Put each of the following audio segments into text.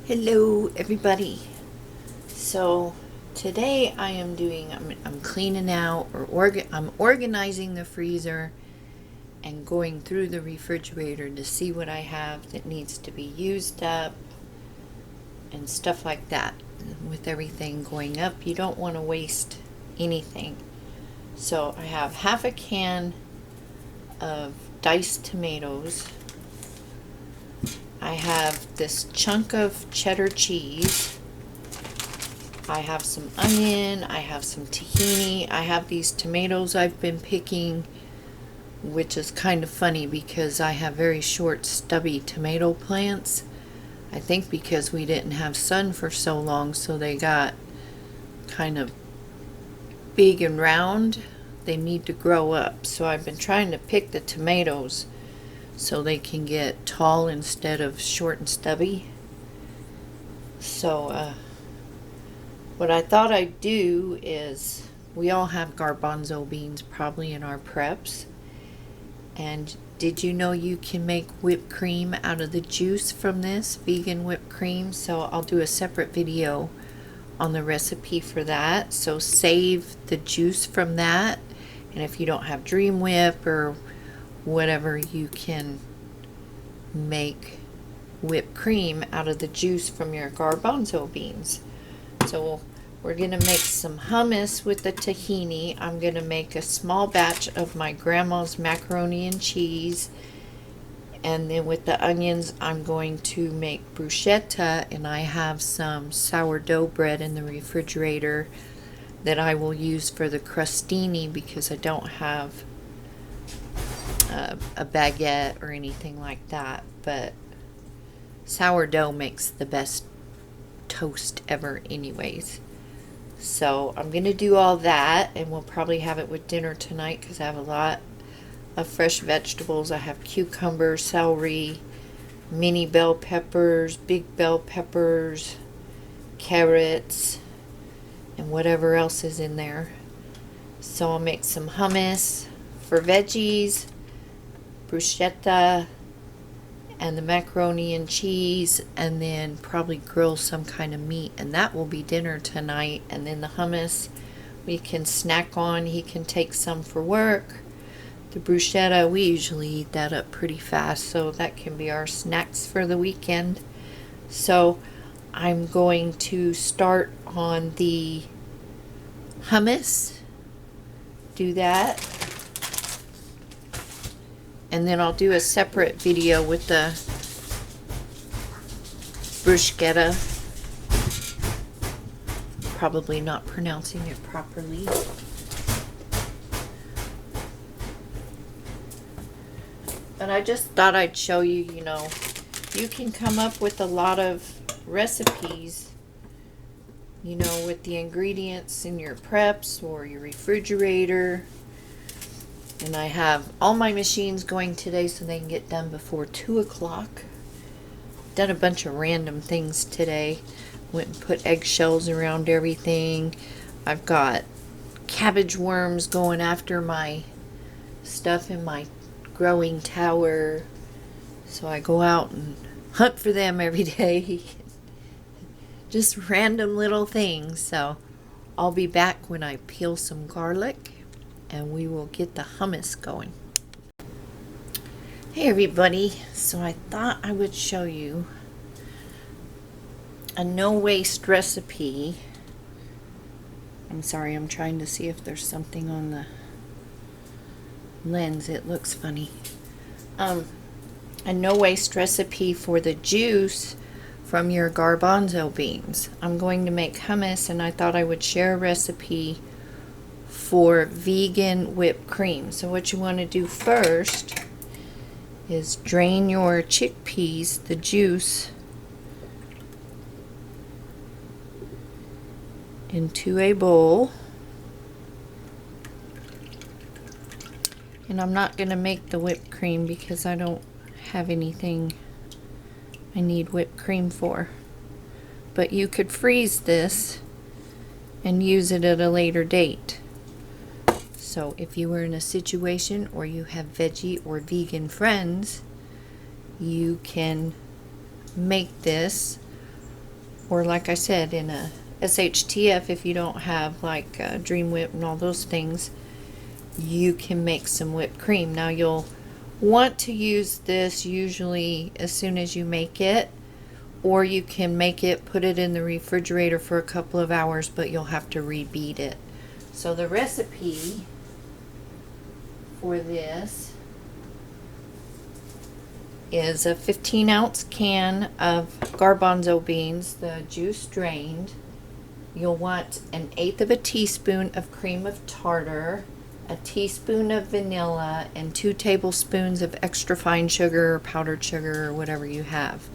Hello everybody. So today I am I'm cleaning out I'm organizing the freezer and going through the refrigerator to see what I have that needs to be used up and stuff like that. With everything going up, you don't want to waste anything. So I have half a can of diced tomatoes. I have this chunk of cheddar cheese. I have some onion. I have some tahini. I have these tomatoes I've been picking, which is kind of funny because I have very short, stubby tomato plants. I think because we didn't have sun for so long, so they got kind of big and round. They need to grow up. So I've been trying to pick the tomatoes so they can get tall instead of short and stubby. So what I thought I'd do is, we all have garbanzo beans probably in our preps. And did you know you can make whipped cream out of the juice from this, vegan whipped cream? So I'll do a separate video on the recipe for that. So save the juice from that. And if you don't have Dream Whip or whatever, you can make whipped cream out of the juice from your garbanzo beans. So we're going to make some hummus with the tahini. I'm going to make a small batch of my grandma's macaroni and cheese. And then with the onions, I'm going to make bruschetta. And I have some sourdough bread in the refrigerator that I will use for the crostini because I don't have a baguette or anything like that. But sourdough makes the best toast ever anyways. So I'm going to do all that, and we'll probably have it with dinner tonight because I have a lot of fresh vegetables. I have cucumber, celery, mini bell peppers, big bell peppers, carrots, and whatever else is in there. So I'll make some hummus for veggies, bruschetta, and the macaroni and cheese, and then probably grill some kind of meat, and that will be dinner tonight. And then the hummus we can snack on. He can take some for work. The bruschetta, we usually eat that up pretty fast, so that can be our snacks for the weekend. So I'm going to start on the hummus, do that, and then I'll do a separate video with the bruschetta. Probably not pronouncing it properly. But I just thought I'd show you, you can come up with a lot of recipes, with the ingredients in your preps or your refrigerator. And I have all my machines going today so they can get done before 2 o'clock. Done a bunch of random things today. Went and put eggshells around everything. I've got cabbage worms going after my stuff in my growing tower. So I go out and hunt for them every day. Just random little things. So I'll be back when I peel some garlic and we will get the hummus going. Hey everybody, so I thought I would show you a no waste recipe. I'm sorry, I'm trying to see if there's something on the lens. It looks funny. A no waste recipe for the juice from your garbanzo beans. I'm going to make hummus, and I thought I would share a recipe for vegan whipped cream. So what you want to do first is drain your chickpeas, the juice, into a bowl. And I'm not going to make the whipped cream because I don't have anything I need whipped cream for. But you could freeze this and use it at a later date. So if you were in a situation or you have veggie or vegan friends, you can make this or like I said, in a SHTF, if you don't have like Dream Whip and all those things, you can make some whipped cream. Now you'll want to use this usually as soon as you make it, or you can make it, put it in the refrigerator for a couple of hours, but you'll have to rebeat it. So the recipe for this is a 15-ounce can of garbanzo beans, the juice drained. You'll want 1/8 of a teaspoon of cream of tartar, a teaspoon of vanilla, and 2 tablespoons of extra fine sugar or powdered sugar or whatever you have.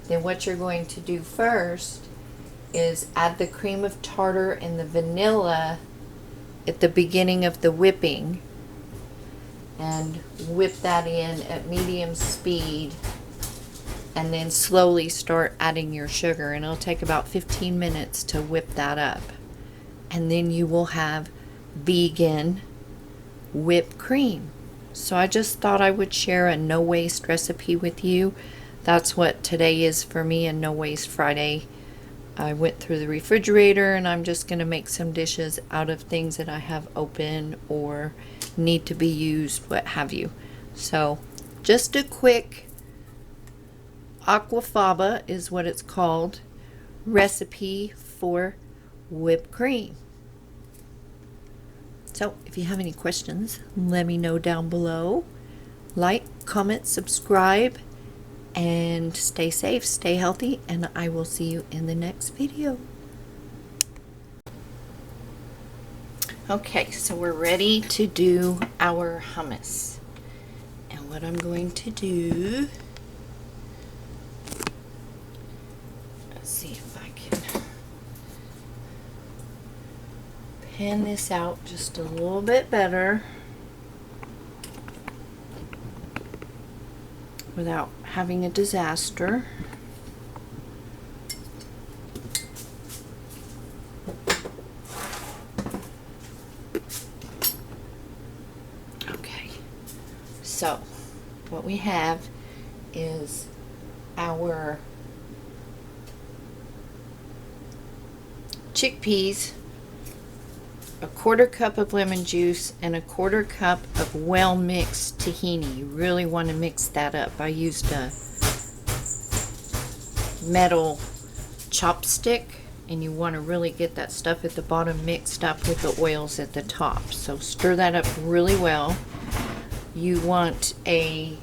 Then what you're going to do first is add the cream of tartar and the vanilla at the beginning of the whipping, and whip that in at medium speed, and then slowly start adding your sugar, and it'll take about 15 minutes to whip that up. And then you will have vegan whipped cream. So I just thought I would share a no waste recipe with you. That's what today is for me, a no waste Friday. I went through the refrigerator and I'm just going to make some dishes out of things that I have open or need to be used, what have you. So just a quick aquafaba is what it's called, recipe for whipped cream. So if you have any questions, let me know down below. Like, comment, subscribe, and stay safe, stay healthy, and I will see you in the next video. Okay, so we're ready to do our hummus. And what I'm going to do, let's see if I can pan this out just a little bit better without having a disaster. Okay, so what we have is our chickpeas, a 1/4 cup of lemon juice, and a 1/4 cup of well mixed tahini. You really want to mix that up. I used a metal chopstick, and you want to really get that stuff at the bottom mixed up with the oils at the top. So stir that up really well. You want a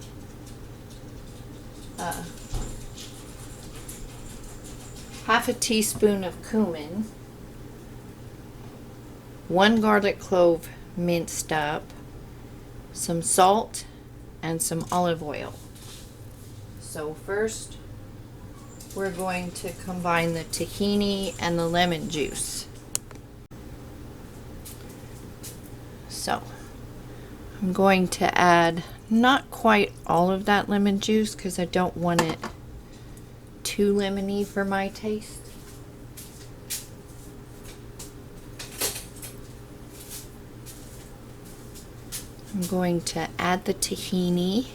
half a teaspoon of cumin, 1 garlic clove minced up, some salt, and some olive oil. So first we're going to combine the tahini and the lemon juice. So I'm going to add not quite all of that lemon juice because I don't want it too lemony for my taste. I'm going to add the tahini.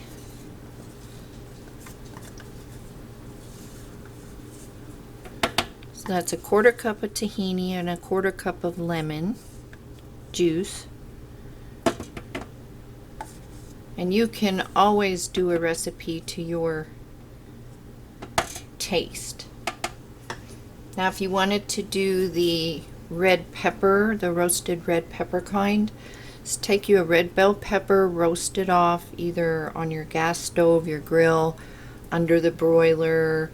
So that's a 1/4 cup of tahini and a 1/4 cup of lemon juice. And you can always do a recipe to your taste. Now if you wanted to do the red pepper, the roasted red pepper kind, just take you a red bell pepper, roast it off either on your gas stove, your grill, under the broiler,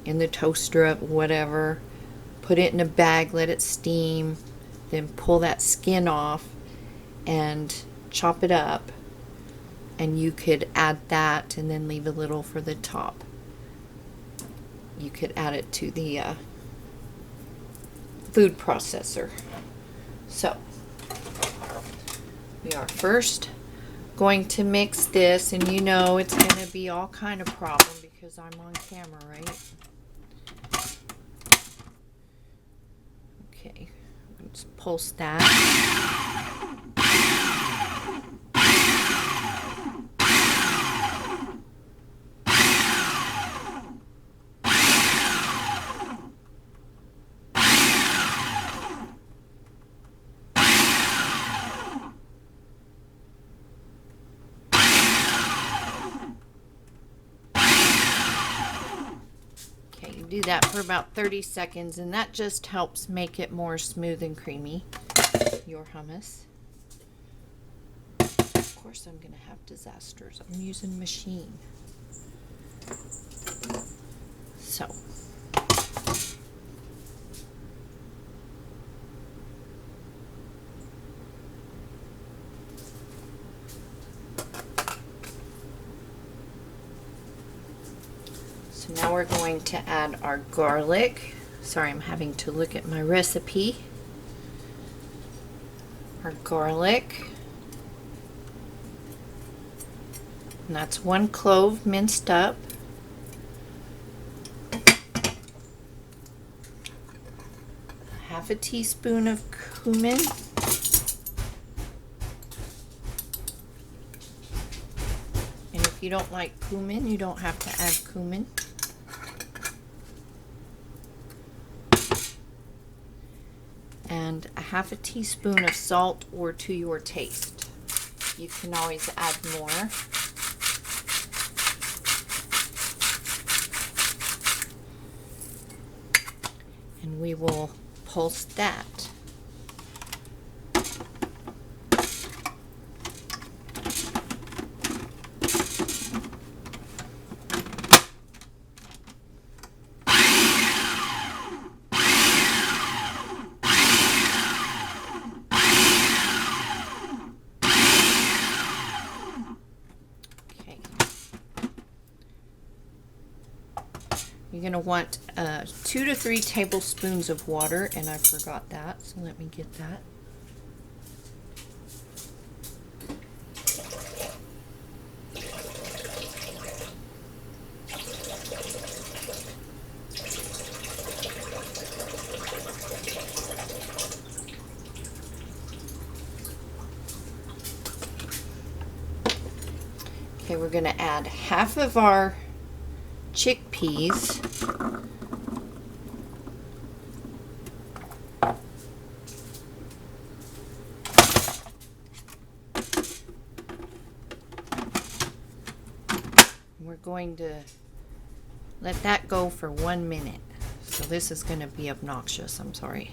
in the toaster, whatever. Put it in a bag, let it steam, then pull that skin off and chop it up. And you could add that and then leave a little for the top. You could add it to the food processor. So we are first going to mix this, and you know it's going to be all kind of problem because I'm on camera, right? Okay, let's pulse that. do that for about 30 seconds, and that just helps make it more smooth and creamy, your hummus. Of course I'm going to have disasters. I'm using machine. So now we're going to add our garlic. Sorry, I'm having to look at my recipe. Our garlic. And that's 1 clove minced up. Half a teaspoon of cumin. And if you don't like cumin, you don't have to add cumin. And a half a teaspoon of salt, or to your taste. You can always add more. And we will pulse that. You're going to want 2 to 3 tablespoons of water, and I forgot that, so let me get that. Okay, we're going to add half of our chickpeas. We're going to let that go for 1 minute. So this is going to be obnoxious, I'm sorry.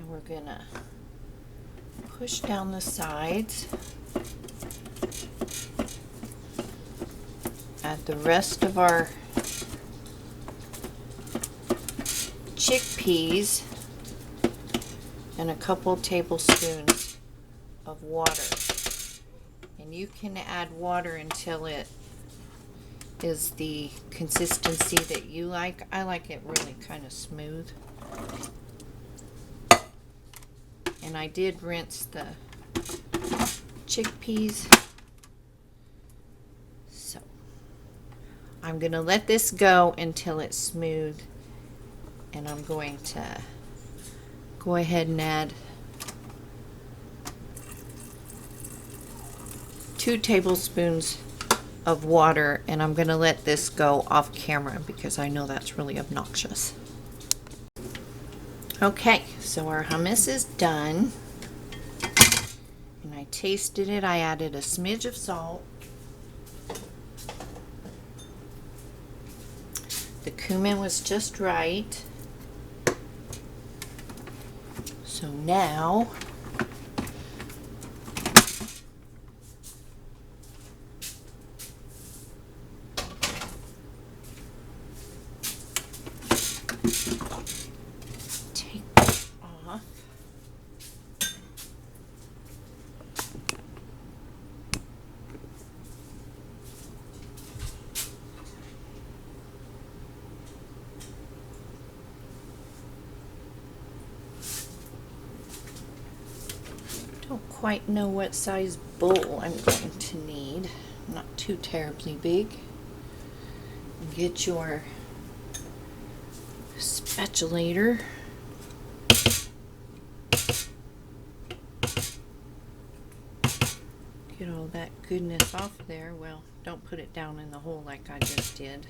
We're gonna push down the sides, add the rest of our chickpeas, and a couple tablespoons of water. And you can add water until it is the consistency that you like. I like it really kind of smooth. And I did rinse the chickpeas. So I'm going to let this go until it's smooth. And I'm going to go ahead and add 2 tablespoons of water. And I'm going to let this go off camera because I know that's really obnoxious. Okay, so our hummus is done, and I tasted it. I added a smidge of salt. The cumin was just right. So now quite know what size bowl I'm going to need. Not too terribly big. Get your spatulator. Get all that goodness off there. Well, don't put it down in the hole like I just did.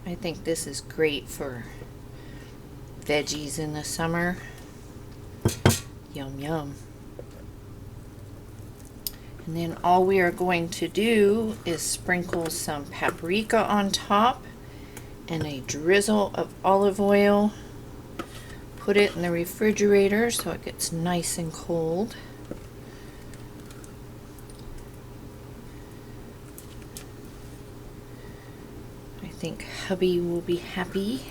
I think this is great for veggies in the summer. Yum, yum. And then all we are going to do is sprinkle some paprika on top and a drizzle of olive oil. Put it in the refrigerator so it gets nice and cold. I think hubby will be happy.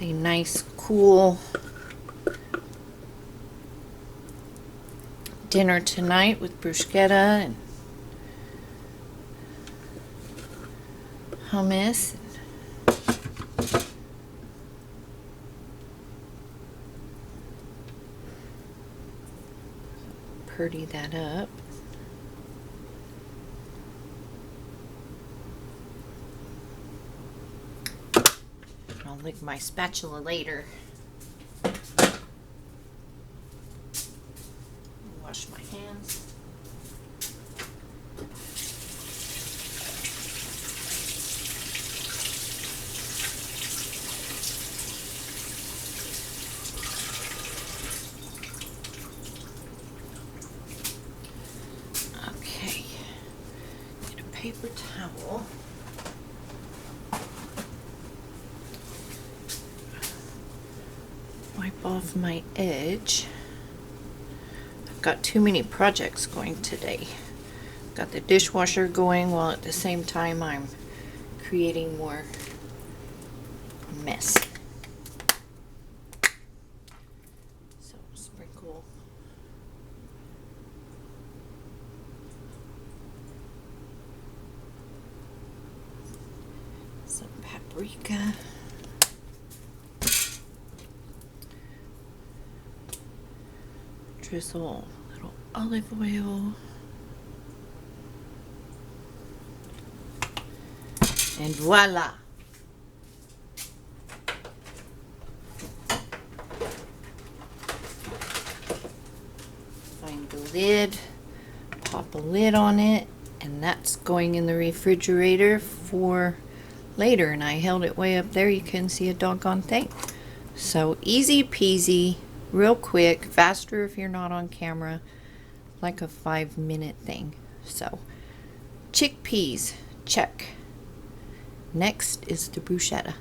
A nice cool dinner tonight with bruschetta and hummus. Purdy that up. I'll lick my spatula later. Wash my hands. Okay. Get a paper towel. Wipe off my edge. I've got too many projects going today. Got the dishwasher going while at the same time I'm creating more mess. So sprinkle some paprika. Drizzle a little olive oil. And voila! Find the lid, pop a lid on it, and that's going in the refrigerator for later. And I held it way up there, you couldn't see a doggone thing. So easy peasy. Real quick, faster if you're not on camera, like a 5-minute thing. So, chickpeas, check. Next is the bruschetta.